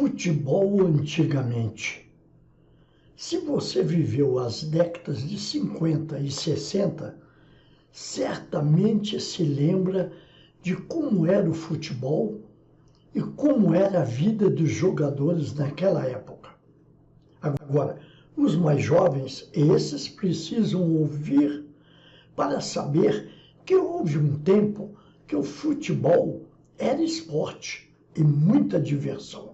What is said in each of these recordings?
Futebol antigamente. Se você viveu as décadas de 50 e 60, certamente se lembra de como era o futebol e como era a vida dos jogadores naquela época. Agora, os mais jovens, esses precisam ouvir para saber que houve um tempo que o futebol era esporte e muita diversão.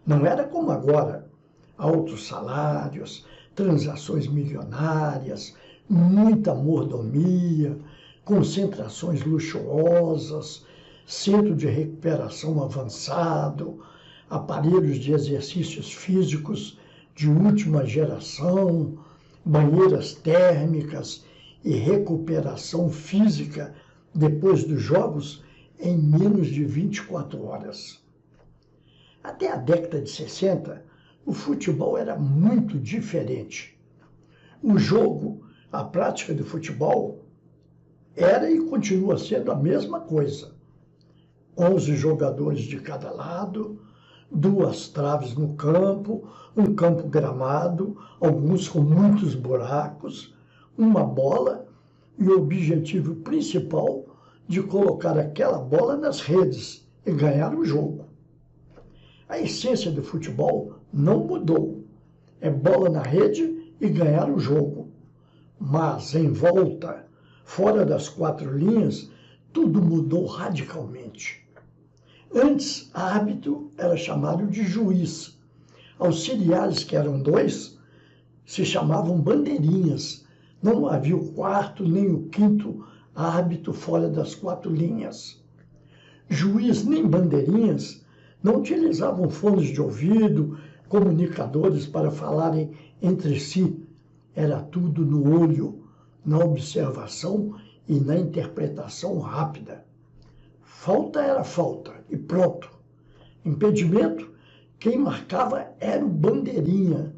Não era como agora, altos salários, transações milionárias, muita mordomia, concentrações luxuosas, centro de recuperação avançado, aparelhos de exercícios físicos de última geração, banheiras térmicas e recuperação física depois dos jogos em menos de 24 horas. Até a década de 60, o futebol era muito diferente. O jogo, a prática de futebol, era e continua sendo a mesma coisa. 11 jogadores de cada lado, 2 traves no campo, um campo gramado, alguns com muitos buracos, uma bola e o objetivo principal de colocar aquela bola nas redes e ganhar o jogo. A essência do futebol não mudou. É bola na rede e ganhar o jogo. Mas em volta, fora das 4 linhas, tudo mudou radicalmente. Antes, árbitro era chamado de juiz. Auxiliares, que eram 2, se chamavam bandeirinhas. Não havia o 4º nem o 5º árbitro fora das 4 linhas. Juiz nem bandeirinhas não utilizavam fones de ouvido, comunicadores para falarem entre si. Era tudo no olho, na observação e na interpretação rápida. Falta era falta e pronto. Impedimento, quem marcava era o bandeirinha.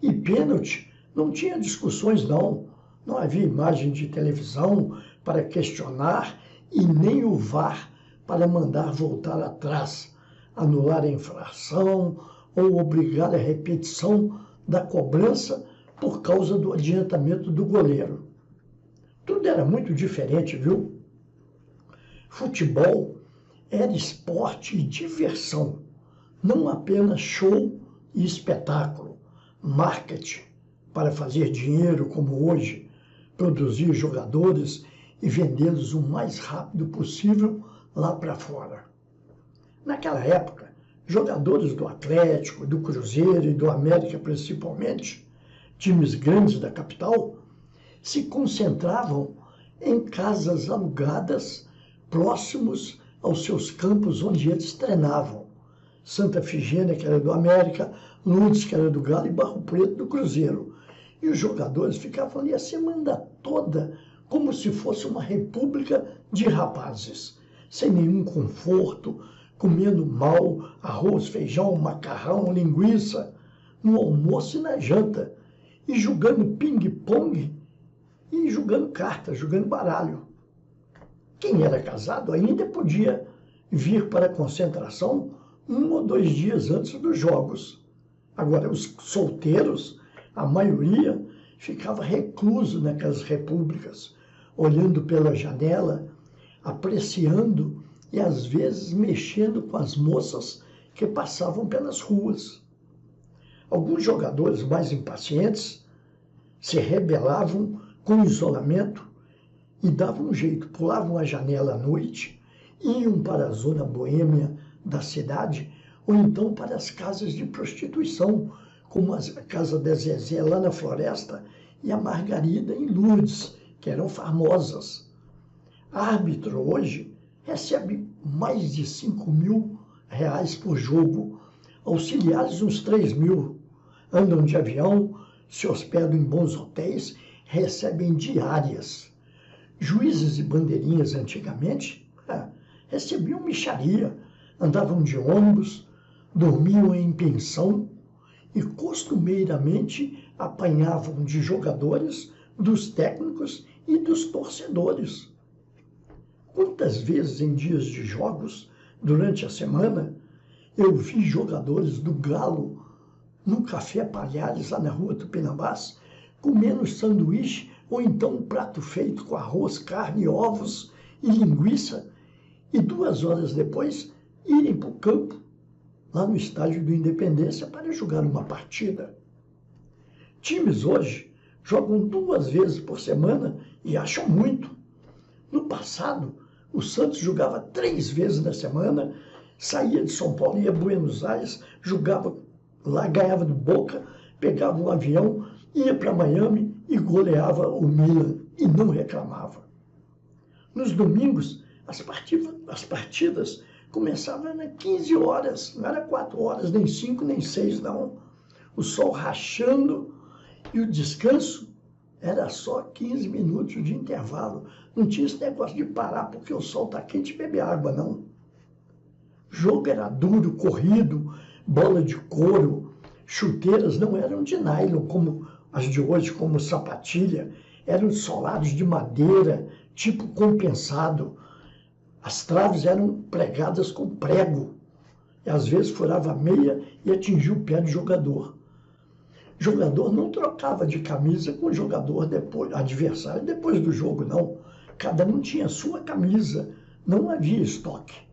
E pênalti, não tinha discussões não. Não havia imagem de televisão para questionar e nem o VAR para mandar voltar atrás, anular a infração ou obrigar a repetição da cobrança por causa do adiantamento do goleiro. Tudo era muito diferente, viu? Futebol era esporte e diversão, não apenas show e espetáculo, marketing para fazer dinheiro como hoje, produzir jogadores e vendê-los o mais rápido possível lá para fora. Naquela época, jogadores do Atlético, do Cruzeiro e do América principalmente, times grandes da capital, se concentravam em casas alugadas próximos aos seus campos onde eles treinavam. Santa Efigênia, que era do América, Lourdes, que era do Galo, e Barro Preto, do Cruzeiro. E os jogadores ficavam ali a semana toda como se fosse uma república de rapazes, sem nenhum conforto, comendo mal, arroz, feijão, macarrão, linguiça, no almoço e na janta, e jogando ping-pong e jogando cartas, jogando baralho. Quem era casado ainda podia vir para a concentração 1 ou 2 dias antes dos jogos. Agora, os solteiros, a maioria, ficava recluso naquelas repúblicas, olhando pela janela, apreciando e às vezes mexendo com as moças que passavam pelas ruas. Alguns jogadores mais impacientes se rebelavam com o isolamento e davam um jeito, pulavam a janela à noite, iam para a zona boêmia da cidade ou então para as casas de prostituição, como a casa da Zezé lá na Floresta e a Margarida em Lourdes, que eram famosas. Árbitro hoje recebe mais de R$5.000 por jogo, auxiliares uns 3.000, andam de avião, se hospedam em bons hotéis, recebem diárias. Juízes e bandeirinhas antigamente recebiam mixaria, andavam de ônibus, dormiam em pensão e costumeiramente apanhavam de jogadores, dos técnicos e dos torcedores. Quantas vezes em dias de jogos, durante a semana, Eu vi jogadores do Galo no Café Palhares, lá na rua Tupinambás, comendo sanduíche ou então um prato feito com arroz, carne, ovos e linguiça, e 2 horas depois irem para o campo, lá no estádio do Independência, para jogar uma partida. Times hoje jogam 2 vezes por semana e acham muito. No passado, o Santos jogava 3 vezes na semana, saía de São Paulo, ia a Buenos Aires, jogava lá, ganhava do Boca, pegava um avião, ia para Miami e goleava o Milan e não reclamava. Nos domingos, as partidas começavam às 15 horas, não era 4 horas, nem 5, nem 6, não. O sol rachando e o descanso era só 15 minutos de intervalo. Não tinha esse negócio de parar porque o sol está quente e beber água, não. O jogo era duro, corrido, bola de couro, chuteiras não eram de nylon como as de hoje, como sapatilha, eram solados de madeira, tipo compensado. As traves eram pregadas com prego, e às vezes furava a meia e atingia o pé do jogador. O jogador não trocava de camisa com o jogador adversário depois do jogo, não. Cada um tinha sua camisa, não havia estoque.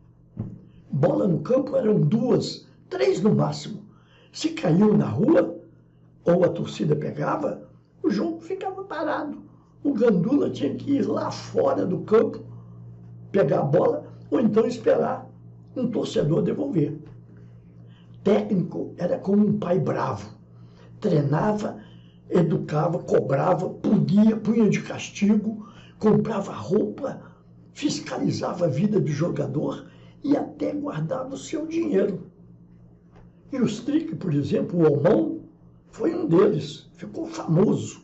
Bola no campo eram 2, 3 no máximo. Se caiu na rua, ou a torcida pegava, o jogo ficava parado. O gandula tinha que ir lá fora do campo, pegar a bola, ou então esperar um torcedor devolver. Técnico era como um pai bravo. Treinava, educava, cobrava, punha de castigo, comprava roupa, fiscalizava a vida do jogador e até guardava o seu dinheiro. E o Strick, por exemplo, o Omon, foi um deles, ficou famoso.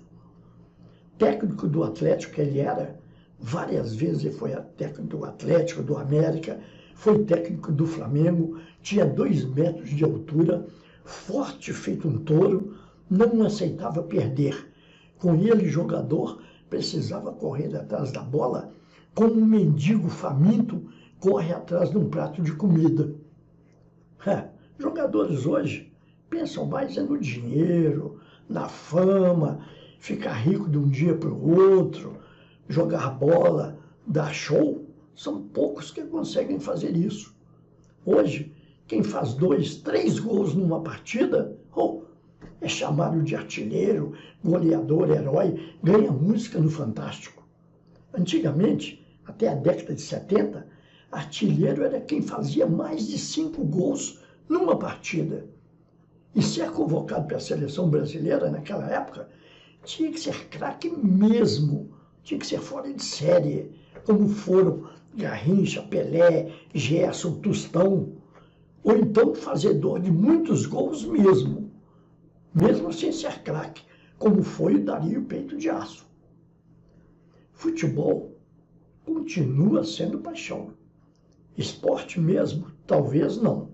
Técnico do Atlético que ele era, várias vezes ele foi técnico do Atlético, do América, foi técnico do Flamengo, tinha 2 metros de altura, forte feito um touro, não aceitava perder. Com ele, jogador, precisava correr atrás da bola como um mendigo faminto corre atrás de um prato de comida. Jogadores hoje pensam mais no dinheiro, na fama, ficar rico de um dia para o outro, jogar bola, dar show. São poucos que conseguem fazer isso. Hoje, quem faz 2, 3 gols numa partida, é chamado de artilheiro, goleador, herói, ganha música no Fantástico. Antigamente, até a década de 70, artilheiro era quem fazia mais de 5 gols numa partida. E ser convocado para a seleção brasileira naquela época tinha que ser craque mesmo, tinha que ser fora de série, como foram Garrincha, Pelé, Gerson, Tostão, ou então fazedor de muitos gols mesmo sem ser craque, como foi o Dario Peito de Aço. Futebol continua sendo paixão. Esporte mesmo, talvez não.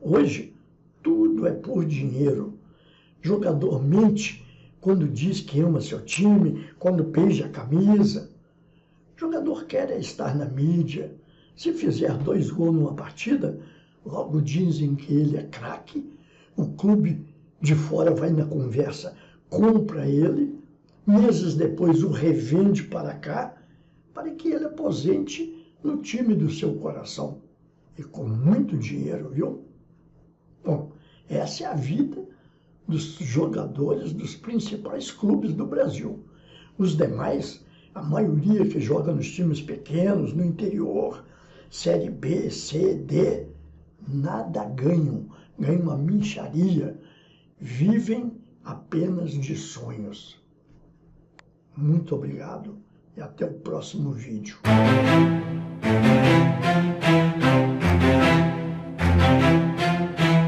Hoje, tudo é por dinheiro. Jogador mente quando diz que ama seu time, quando beija a camisa. Jogador quer estar na mídia. Se fizer 2 gols numa partida, logo dizem que ele é craque. O clube de fora vai na conversa, compra ele, meses depois o revende para cá, para que ele aposente no time do seu coração. E com muito dinheiro, viu? Bom, essa é a vida dos jogadores dos principais clubes do Brasil. Os demais, a maioria que joga nos times pequenos, no interior, Série B, C, D, nada ganham. Ganham uma mixaria. Vivem apenas de sonhos. Muito obrigado e até o próximo vídeo.